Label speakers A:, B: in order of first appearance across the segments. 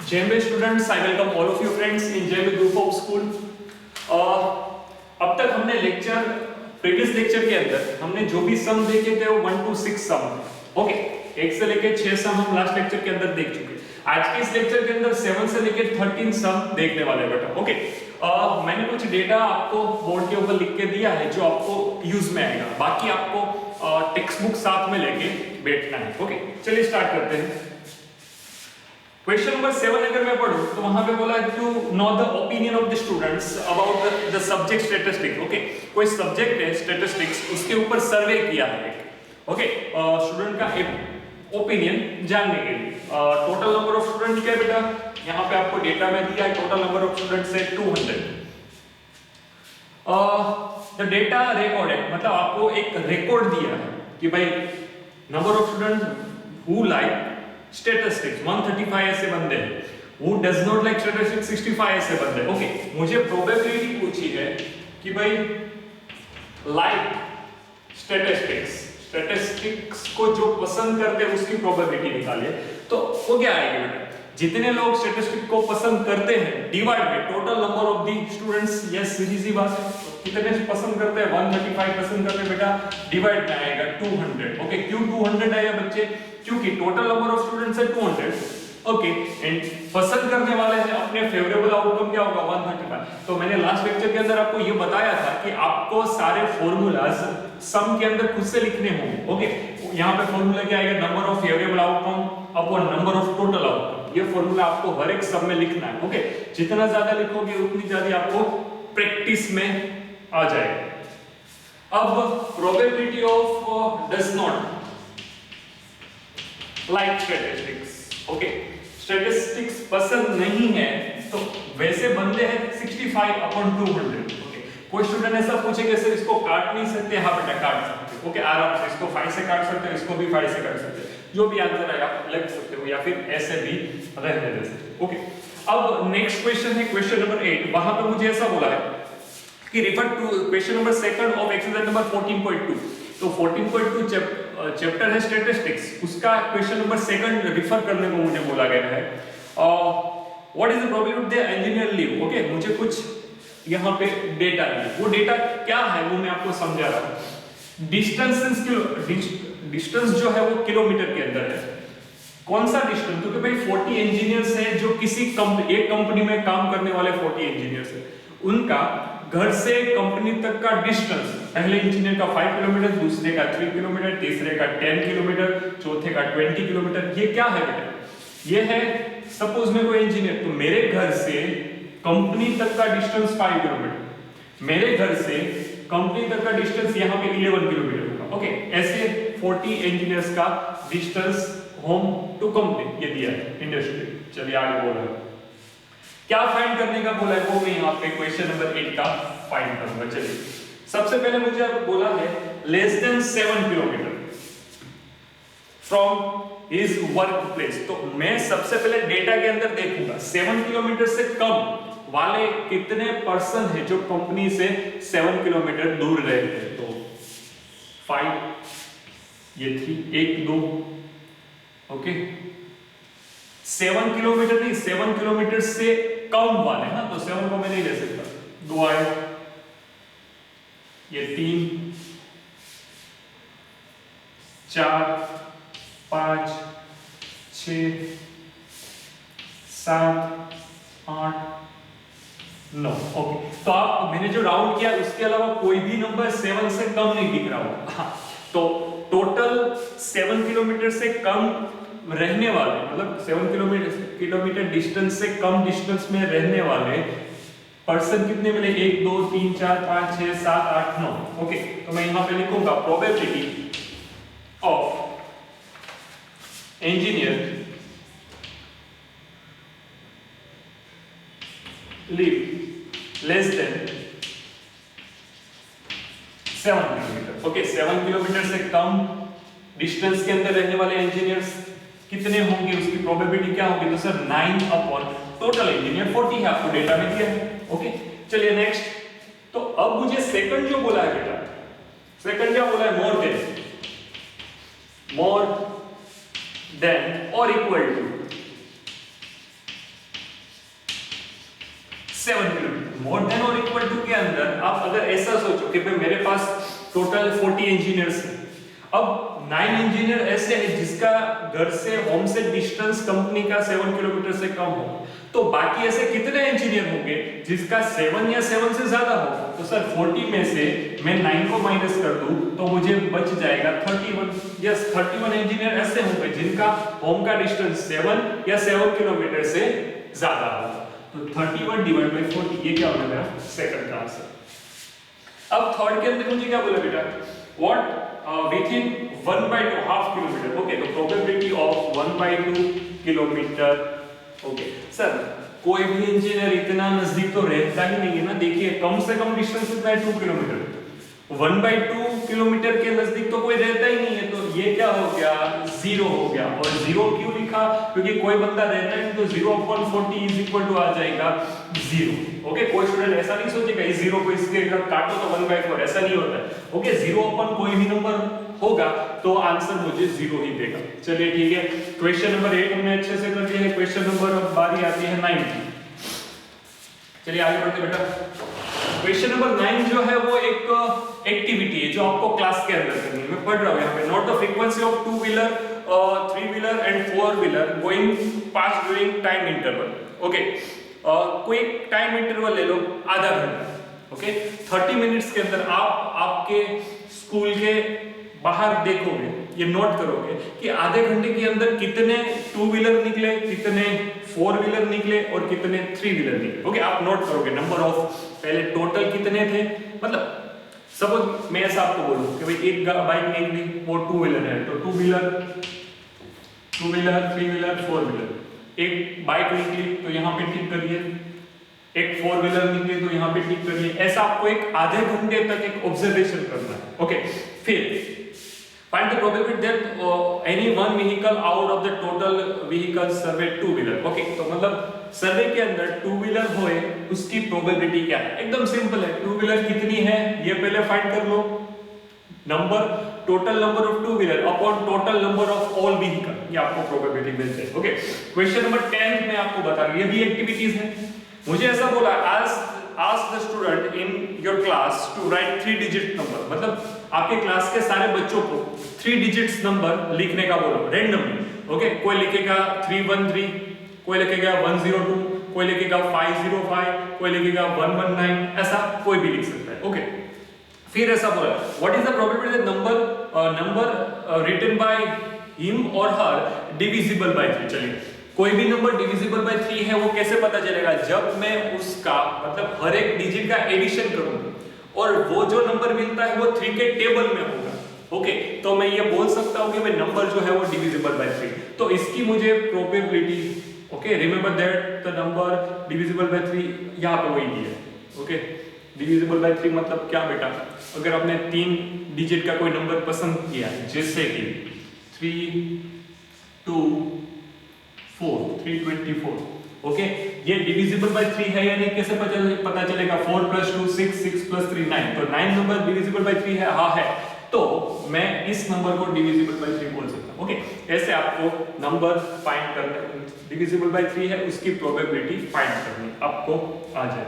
A: JMB students, I welcome all of you friends in JMB Group of School. अब तक हमने previous lecture के अंदर हमने जो भी सम देखे थे वो 1 to 6 सम, ओके, 1 से लेके 6 सम हम लास्ट लेक्चर के अंदर देख चुके। आज के इस लेक्चर के अंदर 7 से लेके 13 सम देखने वाले हैं बेटा, ओके। मैंने कुछ डेटा आपको बोर्ड के ऊपर लिख के दिया है जो आपको यूज में आएगा, बाकी आपको टेक्स्ट बुक साथ में लेके बैठना है, ओके। चलिए स्टार्ट करते हैं। क्वेश्चन नंबर 7 अगर मैं पढ़ूं तो वहां पे बोला है to know the opinion of the students about the subject statistics, okay. कोई सब्जेक्ट है स्टैटिस्टिक्स, उसके ऊपर सर्वे किया है, ओके, स्टूडेंट का एक ओपिनियन जानने के लिए। टोटल नंबर ऑफ स्टूडेंट क्या है बेटा, यहाँ पे आपको डेटा में दिया है, टोटल नंबर ऑफ स्टूडेंट्स है 200। द डेटा रिकॉर्डेड मतलब आपको एक रिकॉर्ड दिया है कि भाई number of student who like statistics 135 ऐसे बंदे हैं, who does not like statistics 65 ऐसे बंदे, ओके। मुझे प्रोबेबिलिटी पूछी है कि भाई लाइक स्टैटिस्टिक्स को जो पसंद करते हैं उसकी प्रोबेबिलिटी निकालिए। तो वो क्या आएगी बेटा, जितने लोग स्टैटिस्टिक्स को पसंद करते हैं divide by total number of the students. Yes, सीधी सी बात है, कितने पसंद करते हैं 135 पसंद करते हैं बेटा, डिवाइड में आएगा 200, ओके। क्यों 200 आया बच्चे, क्योंकि टोटल नंबर ऑफ स्टूडेंट्स है 200, ओके, एंड पसंद करने वाले हैं अपने फेवरेबल आउटकम क्या होगा 135। तो मैंने लास्ट लेक्चर के अंदर आपको ये बताया था कि आपको सारे फॉर्मूलाज सम के अंदर खुद से लिखने होंगे, ओके। यहाँ पे फॉर्मूला क्या आएगा, number of favourable outcome upon number of total outcome. ये फॉर्मूला आपको हर एक सम में लिखना है, ओके। जितना ज्यादा लिखोगे उतनी ज्यादा आपको प्रैक्टिस में आ जाएगा। अब probability of does not like statistics, okay, statistics पसंद नहीं है तो वैसे बंदे हैं 65 अपॉन 200, ओके। कोई स्टूडेंट ऐसा पूछेगा सर इसको काट नहीं सकते, हाँ बेटा काट सकते, ओके, आराम से इसको 5 से काट सकते हो, इसको भी 5 से काट सकते हो, जो भी आंसर है आप लिख सकते हो या फिर ऐसे भी रहने दे सकते हो, ओके। अब नेक्स्ट क्वेश्चन है क्वेश्चन नंबर 8। वहां पे मुझे ऐसा बोला है कि refer to question number 2 of exercise number 14.2। तो 14.2 चैप्टर है स्टैटिस्टिक्स, उसका क्वेश्चन नंबर 2 रिफर करने को मुझे बोला गया है। What is the probability the engineer leave, okay. मुझे कुछ यहाँ पे डेटा है, वो डेटा क्या है वो मैं आपको समझा रहा हूँ। डिस्टेंस जो है वो किलोमीटर के अंदर है। कौन सा डिस्टेंस, क्योंकि भाई 40 इंजीनियर्स हैं जो किसी एक कंपनी में काम करने वाले 40 इंजीनियर्स हैं, उनका घर से कंपनी तक का डिस्टेंस, पहले इंजीनियर का 5 किलोमीटर, दूसरे का 3 किलोमीटर, तीसरे का 10 किलोमीटर, चौथे का 20 किलोमीटर। ये क्या है बेटा, ये है सपोज मैं कोई इंजीनियर, तो मेरे घर से कंपनी तक का डिस्टेंस 5 किलोमीटर, मेरे घर से कंपनी तक का डिस्टेंस यहाँ पे 11 किलोमीटर होगा, ओके। ऐसे 40 इंजीनियर्स का डिस्टेंस होम टू कंपनी ये दिया है इंडस्ट्री। चलिए आगे बोल रहे हैं क्या फाइंड करने का बोला है, वो मैं यहाँ पे क्वेश्चन नंबर 8 का फाइंड करूंगा। चलिए सबसे पहले मुझे अब बोला है less than 7 kilometre from his work place. तो मैं सबसे पहले डेटा के अंदर देखूंगा 7 किलोमीटर से कम वाले कितने पर्सन है जो कंपनी से 7 किलोमीटर दूर रहते हैं। तो 5, ये 3, 1 2, ओके। 7 किलोमीटर नहीं, 7 किलोमीटर से कम वाले, हाँ, तो 7 को मैं नहीं ले सकता, 2 आए, ये 3, 4, 5, 6, 7, 8, 9, ओके। तो आप मैंने जो राउंड किया उसके अलावा कोई भी नंबर 7 से कम नहीं दिख रहा होगा, तो टोटल 7 किलोमीटर से कम रहने वाले, मतलब 7 किलोमीटर डिस्टेंस से कम डिस्टेंस में रहने वाले पर्सन कितने मिले, 1 2 3 4 5 6 7 8 9, ओके। तो मैं यहाँ पे लिखूंगा probability of engineer live less than 7 kilometre, okay. 7 kilometre से कम डिस्टेंस के अंदर रहने वाले इंजीनियर्स कितने होंगे, उसकी प्रोबेबिलिटी क्या होगी, तो सर 9 अपॉन टोटल इंजीनियर 40 है, आपको डेटा में दिया है, ओके। चलिए नेक्स्ट। तो अब मुझे सेकंड जो बोला है बेटा, सेकंड क्या बोला है, मोर देन और equal to 7 kilometre. More than और इक्वल टू के अंदर आप अगर ऐसा सोचो कि भाई मेरे पास टोटल 40 इंजीनियर्स हैं, अब 9 इंजीनियर ऐसे हैं जिसका घर से होम से डिस्टेंस कंपनी का 7 किलोमीटर से कम हो, तो बाकी ऐसे कितने इंजीनियर होंगे जिसका 7 या 7 से ज्यादा हो? तो सर 40 में से मैं 9 को माइनस कर दूं तो मुझे बच जाएगा 31। यस, 31 इंजीनियर ऐसे होंगे जिनका होम का डिस्टेंस 7 या 7 किलोमीटर से ज्यादा हो। तो 31 डिवाइड बाय 40, ये क्या होगा मेरा सेकंड का आंसर। अब थर्ड के अंदर मुझे क्या बोला बेटा, what within 1/2 half kilometre. Okay, तो probability of 1/2 kilometre. Okay sir, कोई भी इंजीनियर इतना नजदीक तो रहता ही नहीं है ना। देखिए कम से कम डिस्टेंस कितना है, 2 किलोमीटर। 1/2 किलोमीटर के नजदीक तो कोई रहता ही नहीं है, तो ये क्या हो गया, 0 हो गया। और 0 क्यों लिखा, क्योंकि कोई बंदा रहता है तो 0/40 इज इक्वल टू आ जाएगा 0। ओके, कोई स्टूडेंट ऐसा नहीं सोचेगा इस 0 को इसके काटो तो 1/4, ऐसा नहीं होता है। ओके, 0 कोई भी नंबर होगा तो आंसर मुझे 0 ही देगा। चलिए ठीक है, क्वेश्चन नंबर 8 हमने अच्छे से कर दिया है। क्वेश्चन नंबर अब बारी आती है 9 की। चलिए आगे बढ़ते बेटा। क्वेश्चन नंबर 9 जो है वो एक एक्टिविटी है जो आपको क्लास के अंदर करनी है। मैं पढ़ रहा हूं यहाँ पे, note the frequency of 2 wheeler 3 wheeler and 4 wheeler going pass during time interval. Okay, कोई टाइम इंटरवल ले लो आधा घंटा। ओके, 30 मिनट्स के अंदर आप आपके स्कूल के बाहर देखोगे, ये नोट करोगे कि आधे घंटे के अंदर कितने 2 व्हीलर निकले, कितने 4 व्हीलर निकले और कितने 3 व्हीलर निकले। ओके, आप नोट करोगे नंबर ऑफ, पहले टोटल कितने थे, मतलब सपोज मैं ऐसा आपको बोलूं कि भाई एक बाइक निकली वो 2 व्हीलर है, तो 2 व्हीलर 3 व्हीलर 4 व्हीलर। एक बाइक निकली तो यहाँ पे टिक करिए, एक 4 व्हीलर निकली तो यहाँ पे टिक करिए। ऐसा आपको एक आधे घंटे तक एक ऑब्जर्वेशन करना है। ओके, फिर find the probability that any one vehicle out of the total vehicles surveyed 2 wheeler। Okay, तो मतलब सर्वे के अंदर 2 व्हीलर होए उसकी प्रोबेबिलिटी क्या है। एकदम सिंपल है, 2 व्हीलर कितनी है ये पहले फाइंड कर लो। Number, total number of 2 wheeler upon total number of all vehicle, ये आपको प्रोबेबिलिटी मिल जाए। ओके, क्वेश्चन नंबर 10 में आपको बता रहा हूं, ये भी एक्टिविटीज है। मुझे ऐसा बोला, ask the student in your class to write 3 digit number, मतलब आपके क्लास के सारे बच्चों को 3 डिजिट्स नंबर लिखने का बोलो रैंडमली। ओके, कोई लिखेगा 313, कोई लिखेगा 102, कोई लिखेगा 505, कोई लिखेगा 119, ऐसा कोई भी लिख सकता है। ओके, फिर ऐसा बोला, what is the probability that number written by him or her divisible by 3। चलिए, कोई भी नंबर डिविजिबल बाय 3 है वो कैसे पता चलेगा, जब मैं उसका मतलब हर एक डिजिट का एडिशन करूंगा और वो जो नंबर मिलता है वो 3 के टेबल में होगा। ओके, तो मैं ये बोल सकता हूं कि भाई नंबर जो है वो डिविजिबल बाय 3, तो इसकी मुझे probability. Okay, remember that the number divisible by 3 यहां पे वही दिया है। ओके, डिविजिबल बाय 3 मतलब क्या बेटा, अगर आपने 3 डिजिट का कोई नंबर पसंद किया जैसे कि 3 2 4 324, ओके, ये डिविजिबल बाय 3 है या नहीं कैसे पता चलेगा, 4 + 2 6 6 + 3 9, तो 9 नंबर डिविजिबल बाय 3 है, हाँ है, तो मैं इस नंबर को डिविजिबल बाय 3 बोल सकता हूं। ओके, ऐसे आपको नंबर फाइंड करना, डिविजिबल बाय 3 है उसकी प्रोबेबिलिटी फाइंड करनी आपको आ जाए।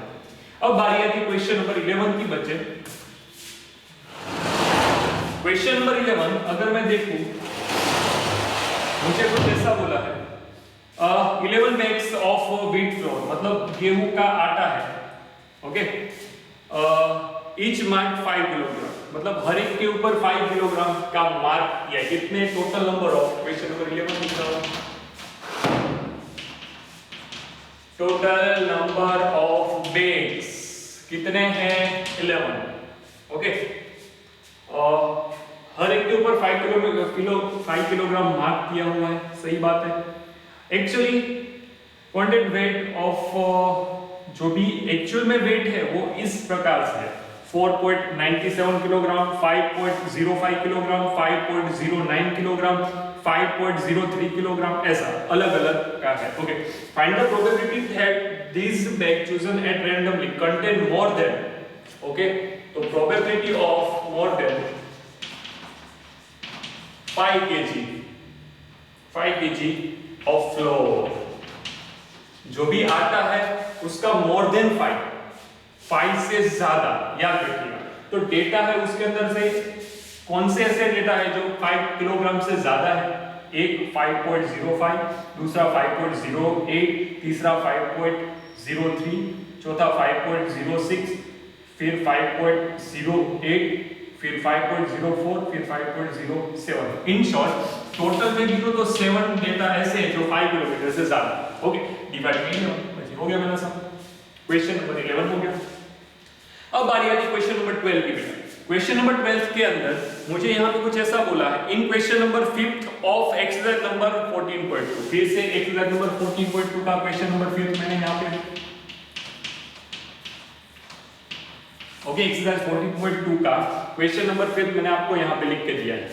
A: अब बारी आती है क्वेश्चन नंबर 11 की बच्चे। क्वेश्चन नंबर 11 अगर मैं देखूं, मुझे कुछ ऐसा बोला है 11 bags of wheat flour, मतलब गेहूं का आटा है। ओके, ईच मार्क 5 किलोग्राम, मतलब हर एक के ऊपर 5 किलोग्राम का मार्क किया। कितने total number of, question number 11 लिख रहा हूं, टोटल नंबर ऑफ बैग्स कितने हैं 11। ओके, हर एक के ऊपर 5 किलोग्राम मार्क किया हुआ है, सही बात है। एक्चुअली क्वांटिटी वेट ऑफ जो भी एक्चुअल में वेट है वो इस प्रकार से है, 4.97 किलोग्राम, 5.05 किलोग्राम, 5.09 किलोग्राम, 5.03 किलोग्राम, ऐसा अलग अलग का है। Okay, find the probability that this bag chosen at randomly contain more than. Okay, तो probability of more than 5 kg of flour जो भी आता है उसका मोर देन 5 से ज्यादा, याद रखिएगा। तो डेटा है उसके अंदर से कौन से ऐसे डेटा है जो 5 किलोग्राम से ज्यादा है, एक 5.05, दूसरा 5.08, तीसरा 5.03, चौथा 5.06, फिर 5.08, फिर 5.04, फिर 5.07। इन शॉर्ट टोटल में गिनो तो 7 डेटा ऐसे हैं जो 5 किलोमीटर से ज्यादा। ओके, डिवाइड हो गया मेरा सब। क्वेश्चन नंबर 11 हो गया। अब बारी आती क्वेश्चन नंबर 12 की बेटा। क्वेश्चन नंबर 12 के अंदर मुझे यहाँ पे कुछ ऐसा बोला है, in question number 5th of exercise number 14.2। फिर से एक्सरसाइज नंबर 14.2 का क्वेश्चन नंबर 5 मैंने यहाँ पे, ओके, एक्सरसाइज 14.2 का क्वेश्चन नंबर 5 मैंने आपको यहाँ पे लिख के दिया है।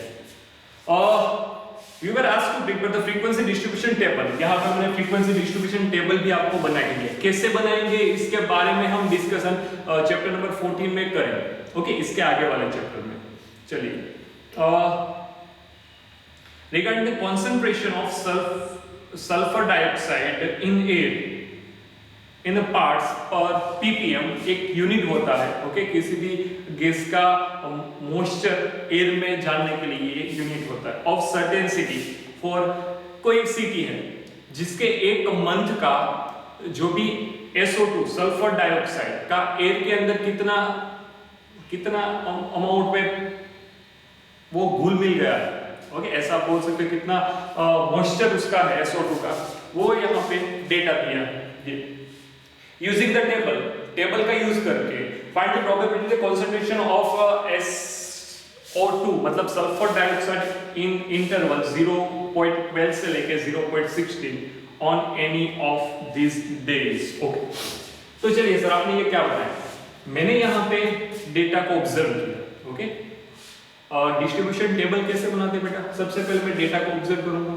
A: और we were asked to prepare the frequency distribution table। यहाँ पे मैंने frequency distribution table भी आपको बना के दिया। कैसे बनाएंगे इसके बारे में हम डिस्कशन चैप्टर नंबर 14 में करेंगे। ओके, इसके आगे वाले चैप्टर में। चलिए, regarding the concentration of sulfur dioxide in air in the parts per ppm, एक यूनिट होता है। ओके, किसी भी गैस का मॉइस्चर एयर में जानने के लिए एक यूनिट होता है ऑफ सर्टेन सिटी। फॉर कोई सिटी है जिसके एक मंथ का जो भी SO2 सल्फर डाइऑक्साइड का एयर के अंदर कितना अमाउंट में वो घुल मिल गया है। ओके, ऐसा बोल सकते हैं कितना मॉइस्चर उसका है SO2 का, वो यहाँ पे डेटा दिया है। यूजिंग द टेबल का यूज करके find the probability the concentration of SO2 मतलब सल्फर डाइऑक्साइड इन इंटरवल 0.12 से लेके 0.16 on any of this days. Okay, तो चलिए सर, आपने ये क्या बनाया? मैंने यहाँ पे डेटा को ऑब्जर्व किया। ओके, डिस्ट्रीब्यूशन टेबल कैसे बनाते बेटा? सबसे पहले मैं डेटा को ऑब्जर्व करूंगा।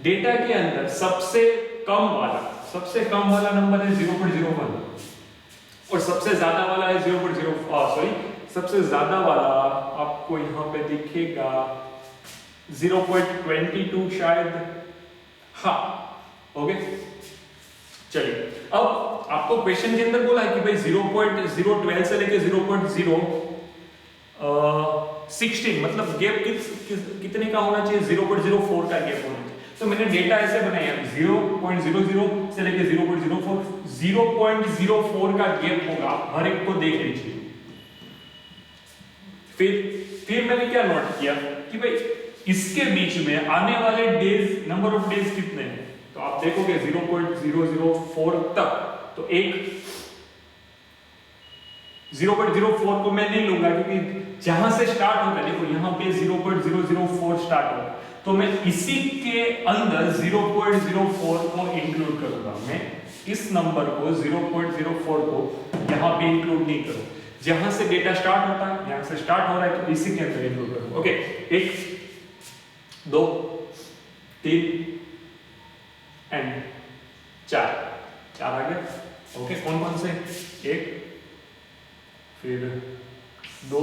A: डेटा के अंदर सबसे कम वाला नंबर है 0.01 और सबसे ज्यादा वाला है 0.0 सबसे ज्यादा वाला आपको यहाँ पे दिखेगा 0.22 शायद। हाँ, ओके, चलिए, अब आपको क्वेश्चन के अंदर बोला है कि भाई 0.012 से लेके 0.016 मतलब गैप कितने का होना चाहिए? 0.04 का गैप होना चाहिए। तो मैंने डेटा ऐसे बनाया 0.00 से लेके 0.04, 0.04 का गैप होगा, हर एक को देख लीजिए। फिर मैंने क्या नोट किया कि भाई इसके बीच में आने वाले डेज, नंबर ऑफ डेज कितने हैं? तो आप देखोगे 0.004 तक, तो एक 0.04 को मैं नहीं लूंगा क्योंकि जहां से स्टार्ट होगा, देखो यहाँ पे 0.004 स्टार्ट होगा, तो मैं इसी के अंदर 0.04 को इंक्लूड करूंगा। मैं इस नंबर को 0.04 को यहाँ पे इंक्लूड नहीं करूँ। जहां से डेटा स्टार्ट होता है, यहां से स्टार्ट हो रहा है, तो इसी के अंदर इंक्लूड करूंगा। ओके, 1 2 3 एंड 4 आ गया। ओके, कौन कौन से? 1 फिर 2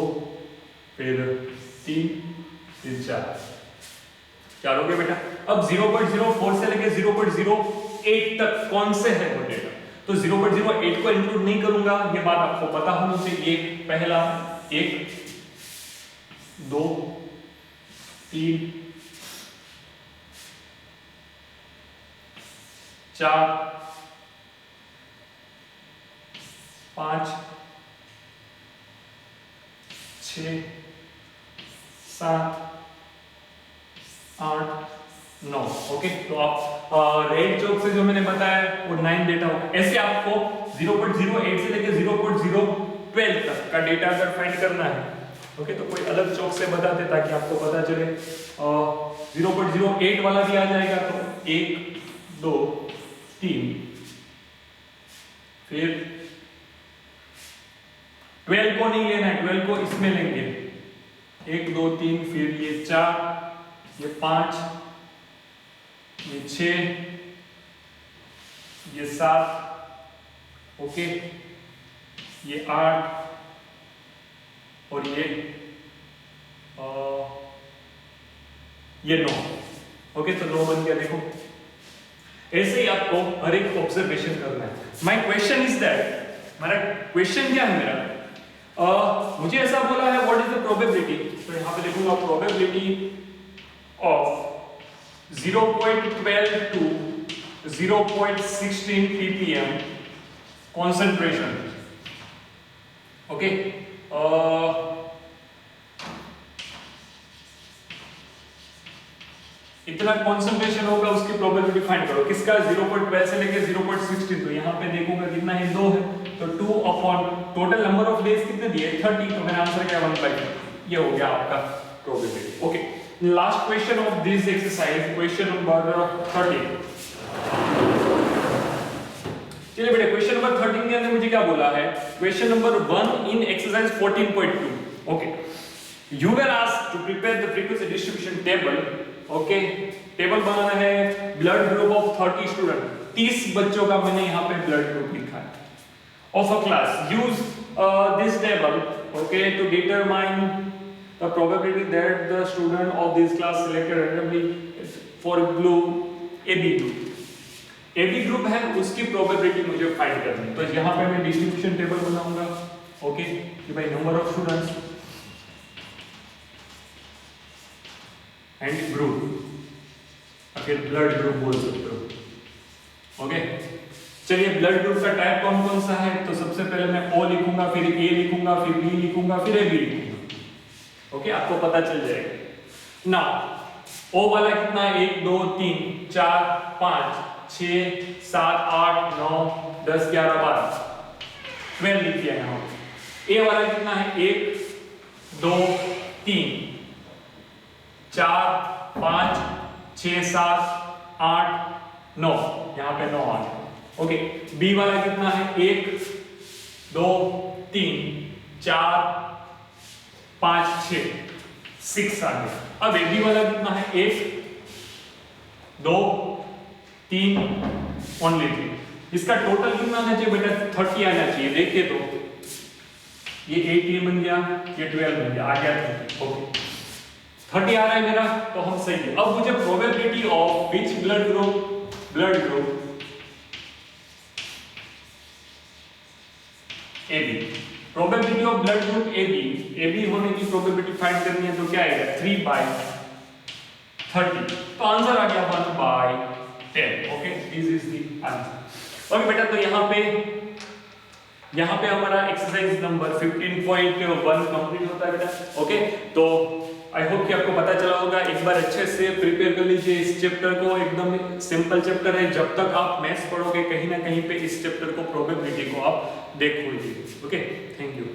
A: फिर 3 फिर 4 हो गए बेटा। अब 0.04 से लेके 0.08 तक कौन से है वो डेटा? तो 0.08 को इंक्लूड नहीं करूंगा, ये बात आपको पता होनी चाहिए। पहला 1 2 3 4 5 6 7 8 9। ओके, तो आप रेड चौक से जो मैंने बताया वो 9 डेटा होगा। ऐसे आपको 0.08 से लेकर 0.012 तक का डेटा अगर फाइंड करना है, ओके, तो कोई अलग चौक से बता दे ताकि आपको पता चले। 0.08 वाला भी आ जाएगा, तो 1 2 3 फिर 12 को नहीं लेना है, 12 को इसमें लेंगे। 1 2 3 फिर ये 4 ये 5 ये 6 ये 7 ओके, ये 8 और ये 9। ओके, तो 9 बन गया। देखो ऐसे ही आपको हर एक ऑब्जर्वेशन करना है। माय क्वेश्चन इज दैट, मेरा क्वेश्चन क्या है मेरा, मुझे ऐसा बोला है व्हाट इज द प्रोबेबिलिटी, तो यहां पे देखूंगा probability of 0.12 to 0.16 ppm concentration, okay. इतना कंसंट्रेशन होगा उसकी प्रोबेबिलिटी फाइंड करो। किसका 0.12 से लेके 0.16, तो यहाँ पे देखूंगा कितना है, 2 है, तो 2 upon total number of days कितने दिए 30, तो मेरा आंसर क्या 1/2, ये हो गया आपका probability. Okay, last question of this exercise, question number 13। चलिए बेटा, क्वेश्चन नंबर 13 के अंदर मुझे क्या बोला है, question number 1 in exercise 14.2। Okay, you were asked to prepare the frequency distribution table. Okay, table बनाना है, ब्लड ग्रुप ऑफ 30 स्टूडेंट, 30 बच्चों का मैंने यहाँ पे ब्लड ग्रुप लिखा है, of a class. Use this table, okay, to determine the probability that the student of this class selected randomly for blue AB group. AB group है, उसकी probability मुझे फाइंड करनी है। तो यहाँ पे मैं डिस्ट्रीब्यूशन टेबल बनाऊंगा, ओके, कि भाई number of students and group, फिर ब्लड ग्रुप बोल सकते हो। ओके, चलिए ब्लड ग्रुप का टाइप कौन कौन सा है, तो सबसे पहले मैं O लिखूंगा, फिर A लिखूंगा, फिर B लिखूंगा, फिर AB लिखूंगा। ओके, आपको पता चल जाएगा ना। O वाला कितना है, 1 2 3 4 5 6 7 8 9 10 11 12 12 लिख दिया यहाँ। A वाला कितना है, 1 2 3 4 5 6 7 8 9, यहाँ पे 9 आ गया। ओके, बी वाला कितना है, 1 2 3 4 5 6 6 आ गया। अब ए बी वाला कितना है, 1 2 3 ओनली 3। इसका टोटल कितना आना चाहिए बेटा, 30 आना चाहिए। देखिए तो ये 18 बन गया, ये 12 बन गया, आ गया 30। ओके, 30 आ रहा है मेरा, तो हम सही है। अब मुझे probability of which blood group AB, probability of blood group AB होने की प्रोबेबिलिटी फाइंड करनी है, तो क्या आएगा 3/30, तो आंसर आ गया 1/10। Okay, this is the answer. Okay बेटा, तो यहाँ पे हमारा एक्सरसाइज नंबर 15.1 कंप्लीट होता है बेटा। ओके, तो आई होप कि आपको पता चला होगा। एक बार अच्छे से प्रिपेयर कर लीजिए इस चैप्टर को, एकदम सिंपल चैप्टर है। जब तक आप मैथ्स पढ़ोगे कहीं ना कहीं पे इस चैप्टर को, प्रोबेबिलिटी को आप देख लीजिए। Okay, thank you.